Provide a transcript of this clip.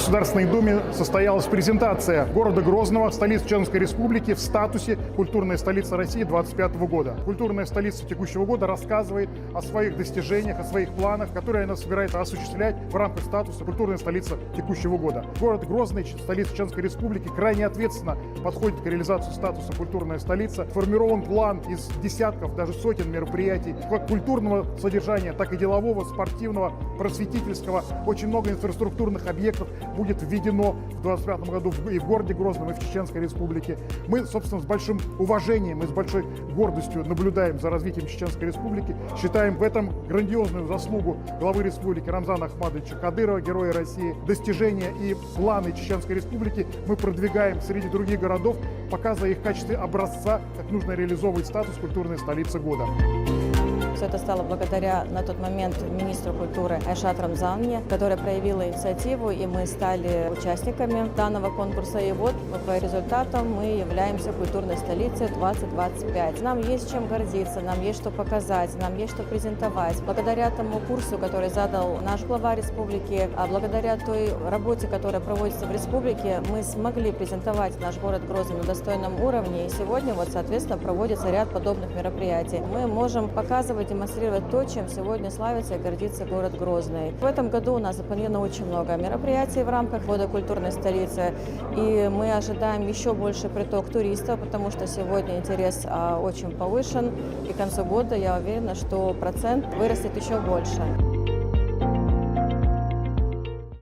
Государственной Думе состоялась презентация города Грозного, столицы Чеченской Республики, в статусе «Культурная столица России» 2025 года. Культурная столица текущего года рассказывает о своих достижениях, о своих планах, которые она собирается осуществлять в рамках статуса «Культурная столица текущего года». Город Грозный, столица Чеченской Республики, крайне ответственно подходит к реализации статуса «Культурная столица». Формирован план из десятков, даже сотен мероприятий, как культурного содержания, так и делового, спортивного, просветительского. Очень много инфраструктурных объектов будет введено в 2025 году и в городе Грозном, и в Чеченской Республике. Мы, собственно, с большим уважением и с большой гордостью наблюдаем за развитием Чеченской Республики. Считаем в этом грандиозную заслугу главы республики Рамзана Ахмадовича Кадырова, героя России. Достижения и планы Чеченской Республики мы продвигаем среди других городов, показывая их в качестве образца, как нужно реализовывать статус культурной столицы года. Все это стало благодаря на тот момент министру культуры Айшат Рамзановне, которая проявила инициативу, и мы стали участниками данного конкурса. И вот по результатам мы являемся культурной столицей 2025. Нам есть чем гордиться, нам есть что показать, нам есть что презентовать. Благодаря тому курсу, который задал наш глава республики, а благодаря той работе, которая проводится в республике, мы смогли презентовать наш город Грозный на достойном уровне. И сегодня, соответственно, проводится ряд подобных мероприятий. Мы можем показывать, демонстрировать то, чем сегодня славится и гордится город Грозный. В этом году у нас запланировано очень много мероприятий в рамках года культурной столицы, и мы ожидаем еще больше приток туристов, потому что сегодня интерес очень повышен, и к концу года я уверена, что процент вырастет еще больше.